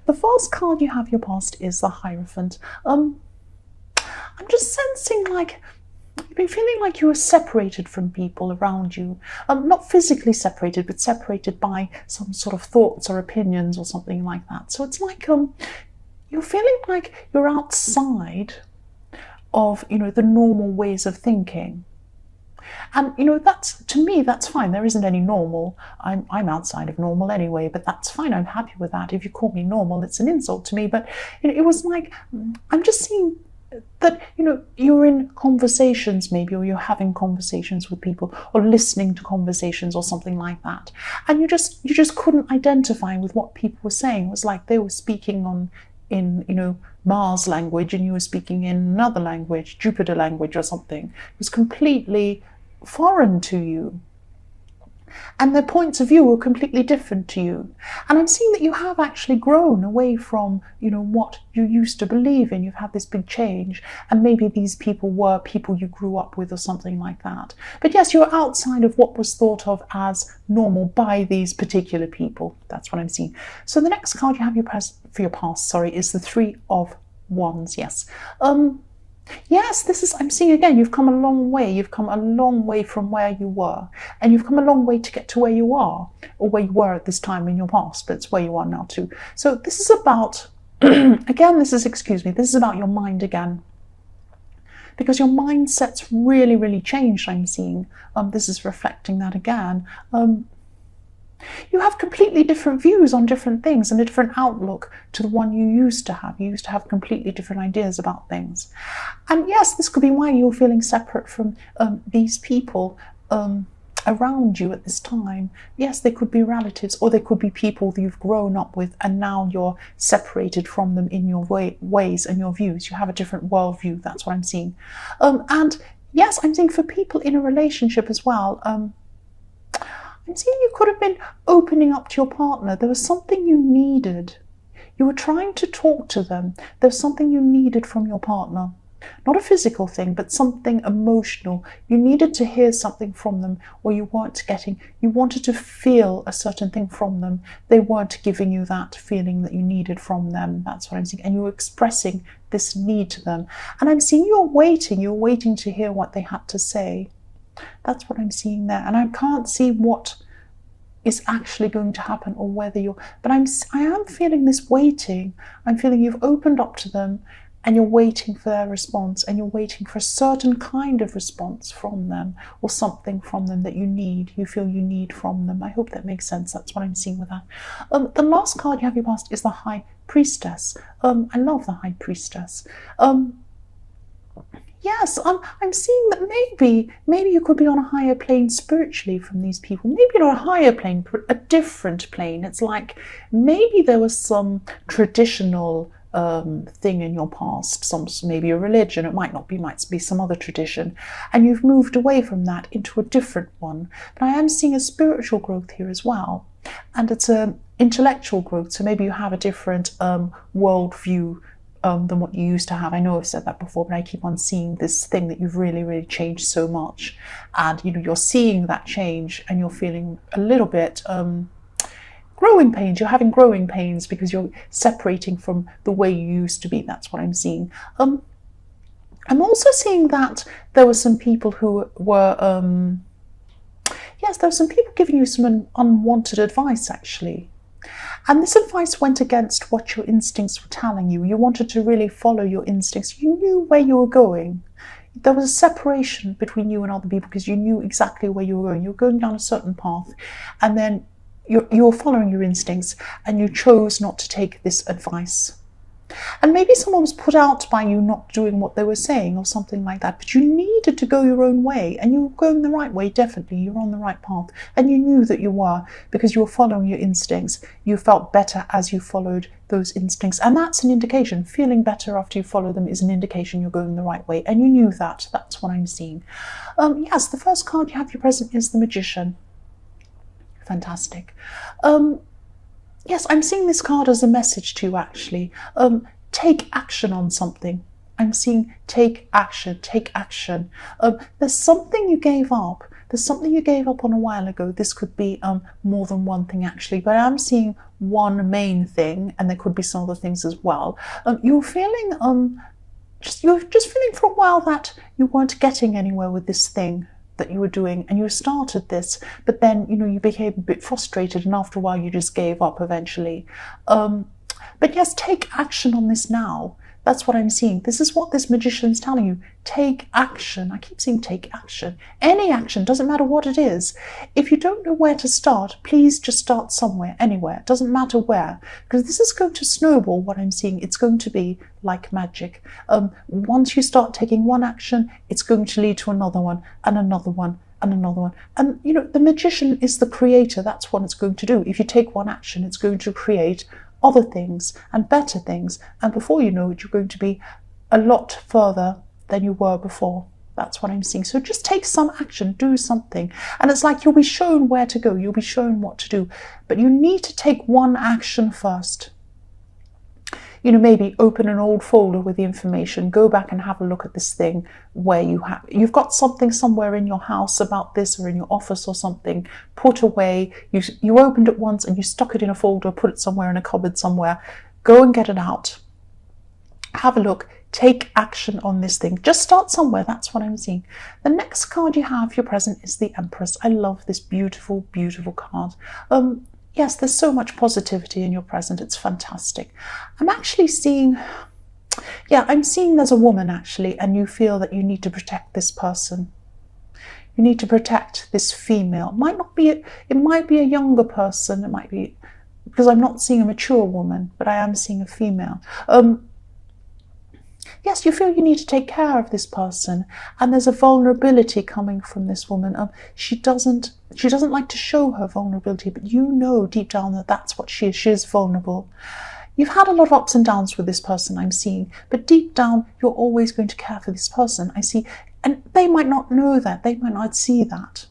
the first card you have your past is the Hierophant. I'm just sensing like you've been feeling like you were separated from people around you. Not physically separated, but separated by some sort of thoughts or opinions or something like that. So it's like you're feeling like you're outside of, the normal ways of thinking. And, that's, to me, that's fine. There isn't any normal. I'm outside of normal anyway, but that's fine. I'm happy with that. If you call me normal, it's an insult to me. But it was like, I'm just seeing that, you're in conversations maybe, or you're having conversations with people, or listening to conversations or something like that. And you just couldn't identify with what people were saying. It was like they were speaking in Mars language and you were speaking in another language, Jupiter language or something. It was completely foreign to you. And their points of view were completely different to you. And I'm seeing that you have actually grown away from, what you used to believe in. You've had this big change. And maybe these people were people you grew up with or something like that. But yes, you're outside of what was thought of as normal by these particular people. That's what I'm seeing. So the next card you have for your past, is the Three of Wands. Yes. Yes, I'm seeing again, you've come a long way. You've come a long way from where you were. And you've come a long way to get to where you are, or where you were at this time in your past, but it's where you are now too. So this is about, this is about your mind again. Because your mindset's really, really changed, I'm seeing. This is reflecting that again. You have completely different views on different things and a different outlook to the one you used to have. You used to have completely different ideas about things. And yes, this could be why you're feeling separate from these people around you at this time. Yes, they could be relatives, or they could be people that you've grown up with and now you're separated from them in your ways and your views. You have a different worldview. That's what I'm seeing. And yes, I'm seeing for people in a relationship as well. I'm seeing you could have been opening up to your partner. There was something you needed. You were trying to talk to them. There was something you needed from your partner. Not a physical thing, but something emotional. You needed to hear something from them, or you weren't getting. You wanted to feel a certain thing from them. They weren't giving you that feeling that you needed from them. That's what I'm seeing. And you were expressing this need to them. And I'm seeing you're waiting to hear what they had to say. That's what I'm seeing there. And I can't see what is actually going to happen, or whether but I am feeling this waiting. I'm feeling you've opened up to them and you're waiting for their response, and you're waiting for a certain kind of response from them, or something from them that you feel you need from them. I hope that makes sense. That's what I'm seeing with that. The last card you have your past is the High Priestess. I love the High Priestess. Yes, I'm seeing that maybe you could be on a higher plane spiritually from these people. Maybe not a higher plane, but a different plane. It's like maybe there was some traditional thing in your past, maybe a religion. It might be some other tradition, and you've moved away from that into a different one. But I am seeing a spiritual growth here as well, and it's an intellectual growth. So maybe you have a different worldview than what you used to have. I know I've said that before, but I keep on seeing this thing that you've really, really changed so much. And, you're seeing that change and you're feeling a little bit growing pains. You're having growing pains because you're separating from the way you used to be. That's what I'm seeing. I'm also seeing that there were some people who were, there were some people giving you some unwanted advice, actually. And this advice went against what your instincts were telling you. You wanted to really follow your instincts. You knew where you were going. There was a separation between you and other people because you knew exactly where you were going. You were going down a certain path, and then you were following your instincts, and you chose not to take this advice. And maybe someone was put out by you not doing what they were saying or something like that, but you needed to go your own way, and you were going the right way. Definitely, you're on the right path, and you knew that you were, because you were following your instincts. You felt better as you followed those instincts, and that's an indication. Feeling better after you follow them is an indication you're going the right way, and you knew that. That's what I'm seeing. Yes, the first card you have your present is the Magician. Fantastic. Yes, I'm seeing this card as a message to you, actually. Take action on something. I'm seeing take action, take action. There's something you gave up There's something you gave up on a while ago. This could be more than one thing actually, but I'm seeing one main thing, and there could be some other things as well. You're feeling you're just feeling for a while that you weren't getting anywhere with this thing that you were doing, and you started this, but then you became a bit frustrated, and after a while you just gave up eventually. But yes, take action on this now. That's what I'm seeing. This is what this magician's telling you. Take action. I keep saying take action. Any action, doesn't matter what it is. If you don't know where to start, please just start somewhere, anywhere. It doesn't matter where, because this is going to snowball. What I'm seeing, it's going to be like magic. Once you start taking one action, it's going to lead to another one and another one and another one. And the magician is the creator. That's what it's going to do. If you take one action, it's going to create other things and better things, and before you know it, you're going to be a lot further than you were before. That's what I'm seeing. So just take some action, do something, and it's like you'll be shown where to go, you'll be shown what to do, but you need to take one action first. Maybe open an old folder with the information, go back and have a look at this thing where you've got something somewhere in your house about this, or in your office or something, put away. You opened it once and you stuck it in a folder, put it somewhere in a cupboard somewhere. Go and get it out. Have a look. Take action on this thing. Just start somewhere. That's what I'm seeing. The next card you have, your present, is the Empress. I love this beautiful, beautiful card. Yes, there's so much positivity in your present. It's fantastic. I'm actually seeing, I'm seeing there's a woman actually, and you feel that you need to protect this person. You need to protect this female. It might be a younger person. It might be, because I'm not seeing a mature woman, but I am seeing a female. Yes, you feel you need to take care of this person, and there's a vulnerability coming from this woman. She doesn't like to show her vulnerability, but deep down that that's what she is. She is vulnerable. You've had a lot of ups and downs with this person, I'm seeing, but deep down you're always going to care for this person, I see. And they might not know that. They might not see that.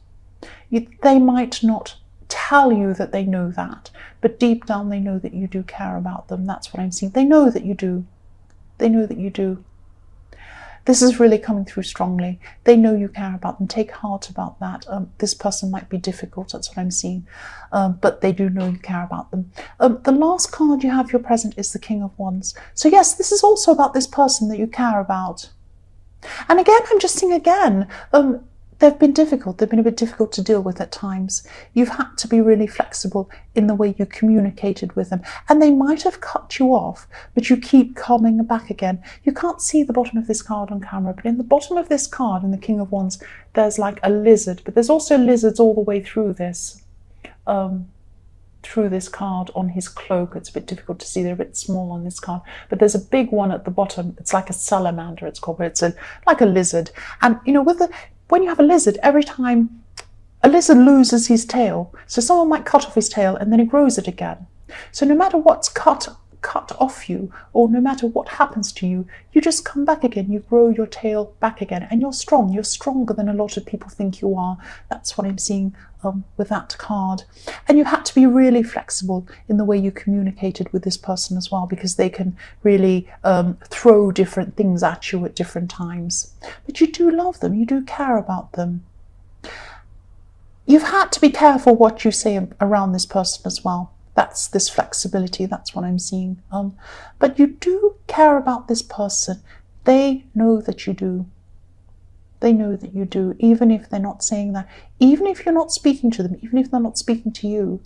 They might not tell you that they know that, but deep down they know that you do care about them. That's what I'm seeing. They know that you do. They know that you do. This is really coming through strongly. They know you care about them. Take heart about that. This person might be difficult, that's what I'm seeing, but they do know you care about them. The last card you have, your present, is the King of Wands. So yes, this is also about this person that you care about. And again, I'm just seeing again, they've been difficult. They've been a bit difficult to deal with at times. You've had to be really flexible in the way you communicated with them. And they might have cut you off, but you keep coming back again. You can't see the bottom of this card on camera, but in the bottom of this card, in the King of Wands, there's like a lizard. But there's also lizards all the way through this. Through this card on his cloak. It's a bit difficult to see. They're a bit small on this card. But there's a big one at the bottom. It's like a salamander, it's called, but it's like a lizard. And, when you have a lizard, every time a lizard loses his tail, so someone might cut off his tail and then he grows it again. So no matter what's cut off you, or no matter what happens to you, you just come back again. You grow your tail back again, and you're strong. You're stronger than a lot of people think you are. That's what I'm seeing with that card. And you had to be really flexible in the way you communicated with this person as well, because they can really throw different things at you at different times. But you do love them. You do care about them. You've had to be careful what you say around this person as well. That's this flexibility. That's what I'm seeing. But you do care about this person. They know that you do. They know that you do, even if they're not saying that. Even if you're not speaking to them, even if they're not speaking to you,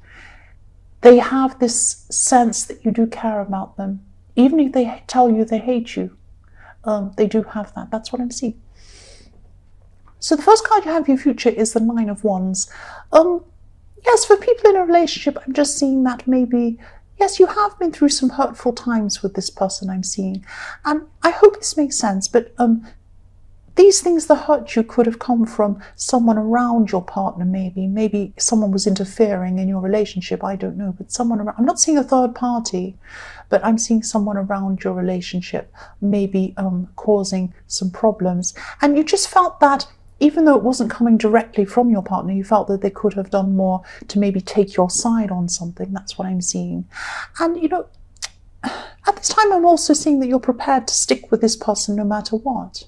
they have this sense that you do care about them. Even if they tell you they hate you, they do have that. That's what I'm seeing. So the first card you have for your future is the Nine of Wands. Yes, for people in a relationship, I'm just seeing that maybe, yes, you have been through some hurtful times with this person, I'm seeing. And I hope this makes sense, but these things that hurt you could have come from someone around your partner, maybe. Maybe someone was interfering in your relationship, I don't know, but someone around. I'm not seeing a third party, but I'm seeing someone around your relationship, maybe causing some problems. And you just felt that, even though it wasn't coming directly from your partner, you felt that they could have done more to maybe take your side on something. That's what I'm seeing. And, at this time, I'm also seeing that you're prepared to stick with this person no matter what.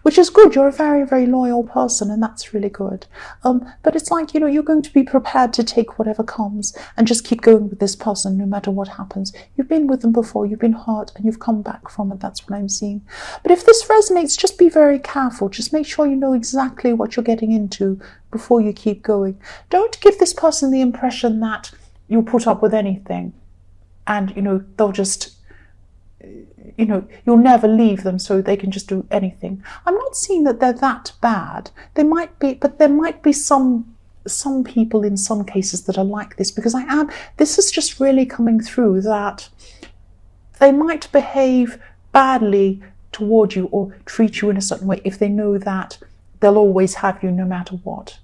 which is good. You're a very, very loyal person, and that's really good. But it's like, you know, you're going to be prepared to take whatever comes and just keep going with this person no matter what happens. You've been with them before, you've been hurt, and you've come back from it. That's what I'm seeing. But if this resonates, just be very careful. Just make sure you know exactly what you're getting into before you keep going. Don't give this person the impression that you'll put up with anything and, you know, they'll just, you know, you'll never leave them so they can just do anything. I'm not seeing that they're that bad. They might be, but there might be some people in some cases that are like this, because this is just really coming through that they might behave badly toward you or treat you in a certain way if they know that they'll always have you no matter what.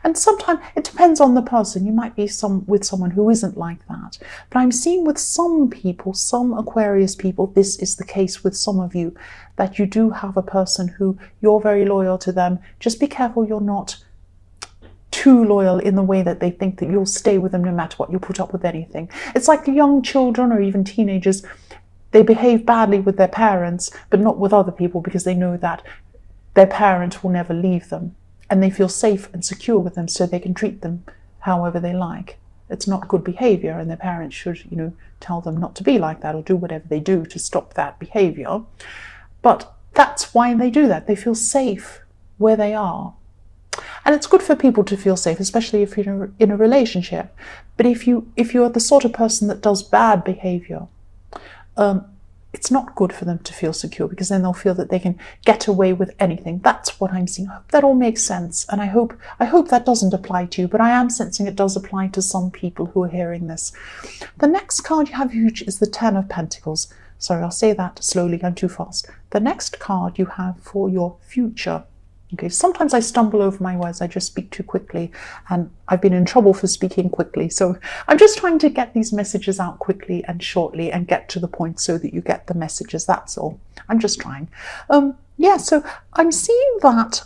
And sometimes it depends on the person. You might be with someone who isn't like that. But I'm seeing with some people, some Aquarius people, this is the case with some of you, that you do have a person who you're very loyal to them. Just be careful you're not too loyal in the way that they think that you'll stay with them no matter what, you'll put up with anything. It's like the young children or even teenagers. They behave badly with their parents, but not with other people, because they know that their parent will never leave them. And they feel safe and secure with them, so they can treat them however they like. It's not good behavior, and their parents should, you know, tell them not to be like that or do whatever they do to stop that behavior. But that's why they do that. They feel safe where they are. And it's good for people to feel safe, especially if you're in a relationship. But if you're the sort of person that does bad behavior, it's not good for them to feel secure, because then they'll feel that they can get away with anything. That's what I'm seeing. I hope that all makes sense, and I hope that doesn't apply to you, but I am sensing it does apply to some people who are hearing this. The next card you have, which is the Ten of Pentacles. Sorry, I'll say that slowly, I'm too fast. The next card you have for your future. Okay, sometimes I stumble over my words, I just speak too quickly, and I've been in trouble for speaking quickly. So I'm just trying to get these messages out quickly and shortly and get to the point so that you get the messages, that's all. I'm just trying. Yeah, so I'm seeing that,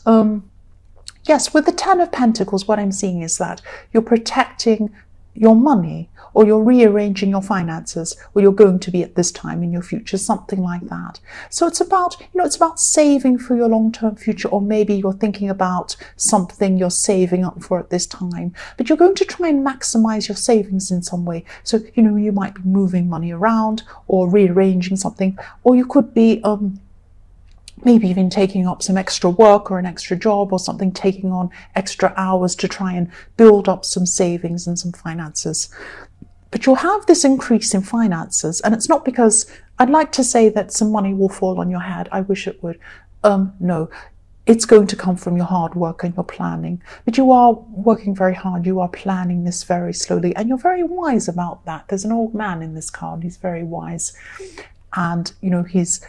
yes, with the Ten of Pentacles, what I'm seeing is that you're protecting your money, or you're rearranging your finances, or you're going to be at this time in your future, something like that. So it's about, you know, it's about saving for your long-term future, or maybe you're thinking about something you're saving up for at this time, but you're going to try and maximize your savings in some way. So, you know, you might be moving money around or rearranging something, or you could be maybe even taking up some extra work or an extra job or something, taking on extra hours to try and build up some savings and some finances. But you'll have this increase in finances, and it's not because, I'd like to say that some money will fall on your head. I wish it would. No, it's going to come from your hard work and your planning. But you are working very hard. You are planning this very slowly, and you're very wise about that. There's an old man in this card. He's very wise, and, you know, he's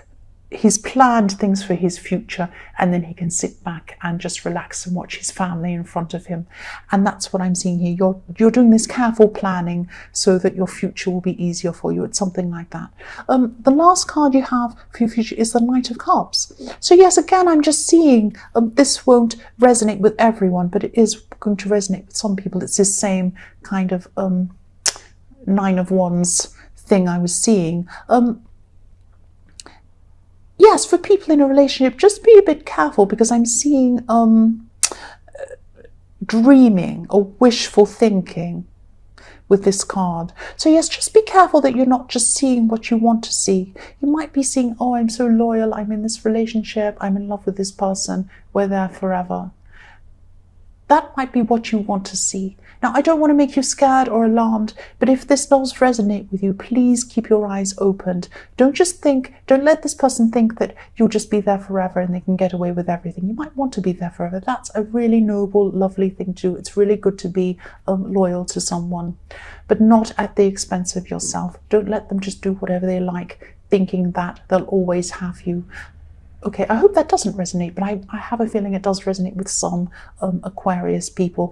planned things for his future, and then he can sit back and just relax and watch his family in front of him. And that's what I'm seeing here. You're doing this careful planning so that your future will be easier for you. It's something like that. The last card you have for your future is the Knight of Cups. So yes, again, I'm just seeing this won't resonate with everyone, but it is going to resonate with some people. It's this same kind of Nine of Wands thing I was seeing. Yes, for people in a relationship, just be a bit careful, because I'm seeing dreaming or wishful thinking with this card. So yes, just be careful that you're not just seeing what you want to see. You might be seeing, oh, I'm so loyal, I'm in this relationship, I'm in love with this person, we're there forever. That might be what you want to see. Now, I don't want to make you scared or alarmed, but if this does resonate with you, please keep your eyes opened. Don't let this person think that you'll just be there forever and they can get away with everything. You might want to be there forever. That's a really noble, lovely thing to do. It's really good to be loyal to someone, but not at the expense of yourself. Don't let them just do whatever they like, thinking that they'll always have you. Okay, I hope that doesn't resonate, but I have a feeling it does resonate with some Aquarius people.